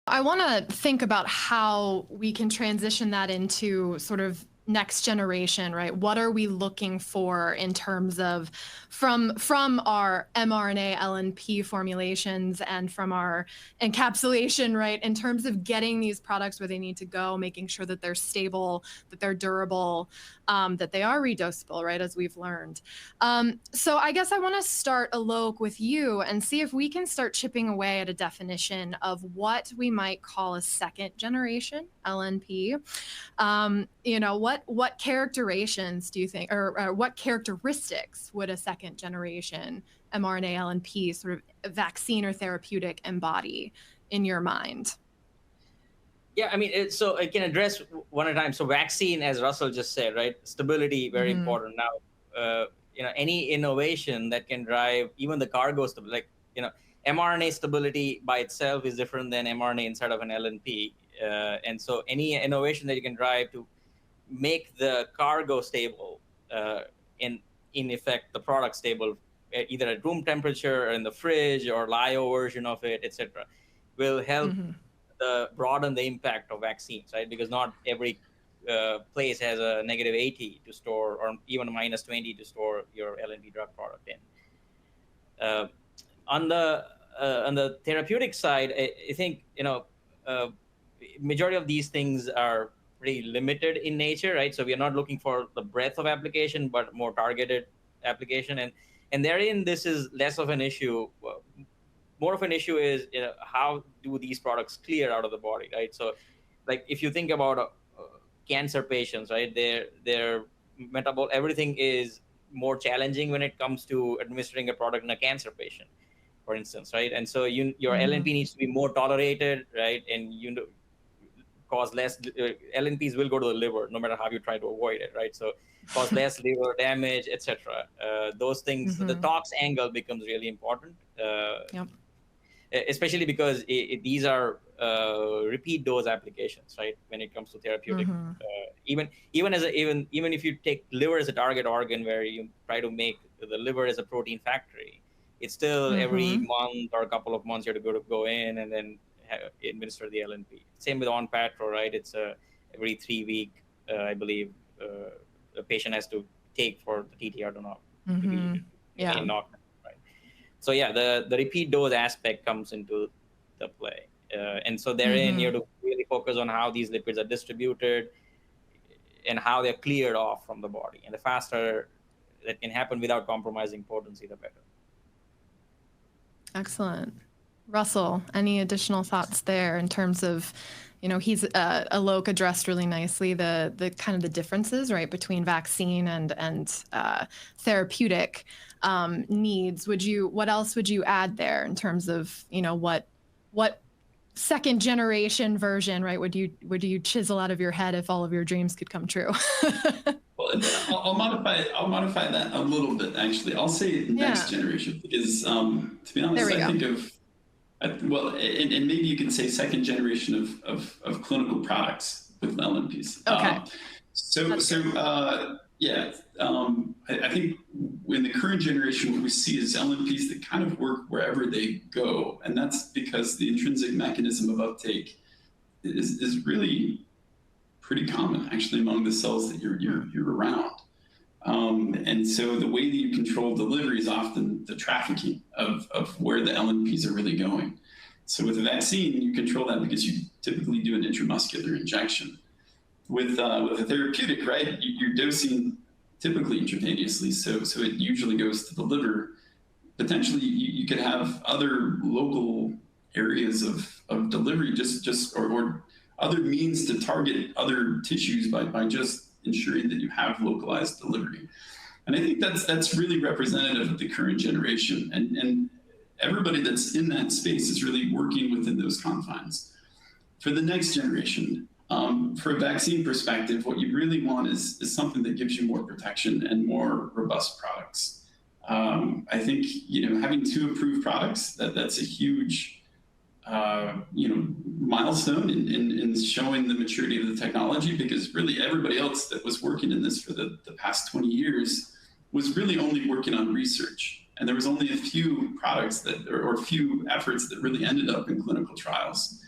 I want to think about how we can transition that into sort of next generation, right? What are we looking for in terms of from our mRNA LNP formulations and from our encapsulation, right? In terms of getting these products where they need to go, making sure that they're stable, that they're durable, that they are redosable, right? As we've learned. So I guess I want to start, Alok, with you and see if we can start chipping away at a definition of what we might call a second generation LNP. What characterizations do you think, or what characteristics would a second generation mRNA LNP sort of vaccine or therapeutic embody in your mind? Yeah, I mean, so I can address one at a time. So vaccine, as Russell just said, right? Stability, very important. Now, any innovation that can drive even the cargo stability, like, mRNA stability by itself is different than mRNA inside of an LNP. And so any innovation that you can drive to make the cargo stable, in effect, the product stable, either at room temperature or in the fridge or lyo version of it, etc., will help broaden the impact of vaccines, right? Because not every place has a negative 80 to store, or even a minus 20 to store your LNP drug product in. On the therapeutic side, I think majority of these things are pretty limited in nature, right? So we are not looking for the breadth of application, but more targeted application, and therein this is less of an issue. More of an issue is how do these products clear out of the body, right? So, like if you think about cancer patients, right? Their metabolic, everything is more challenging when it comes to administering a product in a cancer patient, for instance, right? And so your LNP needs to be more tolerated, right? And cause less LNPs will go to the liver no matter how you try to avoid it, right? So cause less liver damage, etc. Those things, the tox angle becomes really important. Yep. Especially because these are repeat dose applications, right? When it comes to therapeutic, even if you take liver as a target organ, where you try to make the liver as a protein factory, it's still every month or a couple of months you have to go in and then administer the LNP. Same with Onpattro, right? It's every 3 week, I believe, the patient has to take for the TTR to not to be knocked. So yeah, the repeat dose aspect comes into the play. And so therein you have to really focus on how these lipids are distributed and how they're cleared off from the body. And the faster that can happen without compromising potency, the better. Excellent. Russell, any additional thoughts there in terms of, Alok addressed really nicely the kind of the differences, right, between vaccine and therapeutic needs. What else would you add there in terms of, what second generation version, right, would you chisel out of your head if all of your dreams could come true? Well, I'll modify that a little bit, actually. I'll say next generation, because to be honest, I think of, well, and maybe you can say second generation of clinical products with LNPs. Okay. I think in the current generation, what we see is LNPs that kind of work wherever they go. And that's because the intrinsic mechanism of uptake is really pretty common, actually, among the cells that you're around. And so the way that you control delivery is often the trafficking of where the LNPs are really going. So with a vaccine, you control that because you typically do an intramuscular injection. With a therapeutic, right, you're dosing typically intravenously, so it usually goes to the liver. Potentially, you could have other local areas of delivery, or other means to target other tissues by just ensuring that you have localized delivery. And I think that's really representative of the current generation. And everybody that's in that space is really working within those confines. For the next generation, for a vaccine perspective, what you really want is something that gives you more protection and more robust products. I think having 2 approved products, that's a huge milestone in showing the maturity of the technology, because really everybody else that was working in this for the past 20 years was really only working on research. And there was only a few products or a few efforts that really ended up in clinical trials.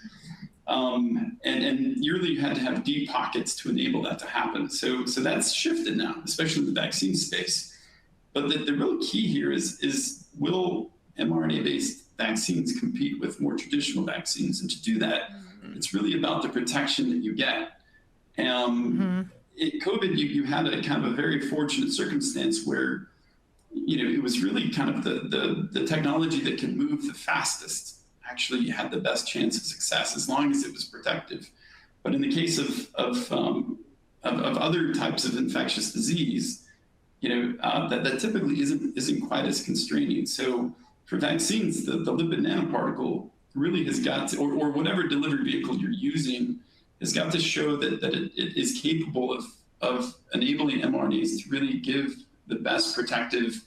And yearly you had to have deep pockets to enable that to happen. So that's shifted now, especially in the vaccine space. But the real key here is will mRNA-based vaccines compete with more traditional vaccines? And to do that, it's really about the protection that you get. In COVID, you had a kind of a very fortunate circumstance where, it was really kind of the technology that could move the fastest actually had the best chance of success as long as it was protective. But in the case of other types of infectious disease, that typically isn't quite as constraining. So for vaccines, the lipid nanoparticle really has got to, or whatever delivery vehicle you're using, has got to show that it is capable of enabling mRNAs to really give the best protective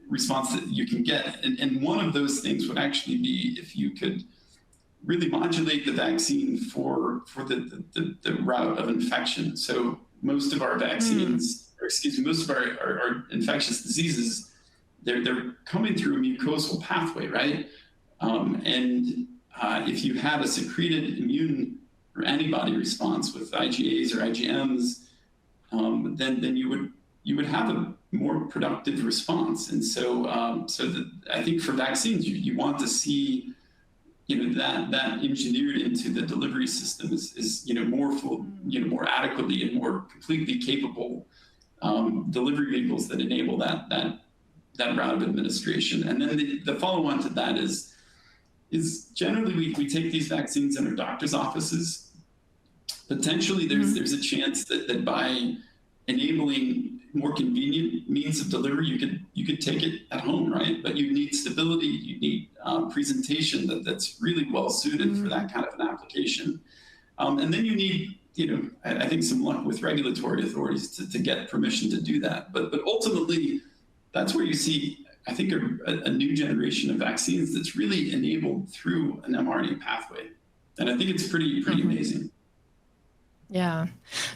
response that you can get. And one of those things would actually be if you could really modulate the vaccine for the route of infection. So most of our vaccines, or excuse me, most of our infectious diseases, they're coming through a mucosal pathway, right? If you had a secreted immune or antibody response with IgAs or IgMs, then you would have a more productive response. And so, I think for vaccines, you want to see, that engineered into the delivery system is more full, more adequately and more completely capable delivery vehicles that enable that route of administration. And then the follow-on to that is generally we take these vaccines in our doctor's offices. Potentially, there's a chance that by enabling more convenient means of delivery, you could take it at home, right? But you need stability, you need presentation that's really well suited for that kind of an application. And then you need, I think some luck with regulatory authorities to get permission to do that. But ultimately, that's where you see, I think, a new generation of vaccines that's really enabled through an mRNA pathway. And I think it's pretty amazing. Yeah.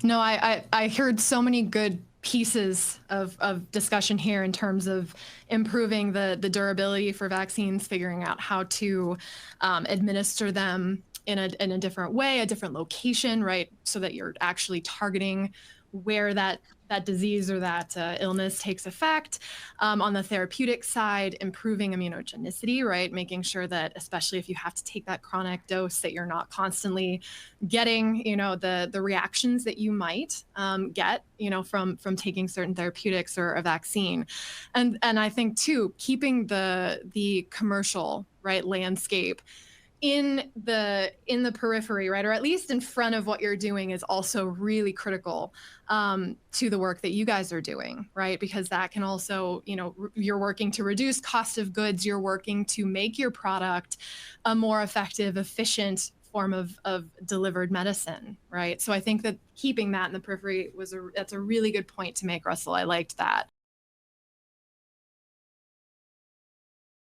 No, I heard so many good pieces of discussion here in terms of improving the durability for vaccines, figuring out how to administer them in a different way, a different location, right? So that you're actually targeting where that disease or that illness takes effect. On the therapeutic side, improving immunogenicity, right? Making sure that, especially if you have to take that chronic dose, that you're not constantly getting, the reactions that you might get, from taking certain therapeutics or a vaccine. And I think too, keeping the commercial, right, landscape in the periphery, right, or at least in front of what you're doing is also really critical to the work that you guys are doing, right? Because that can also, you're working to reduce cost of goods, you're working to make your product a more effective, efficient form of delivered medicine, right? So I think that keeping that in the periphery that's a really good point to make, Russell. I liked that.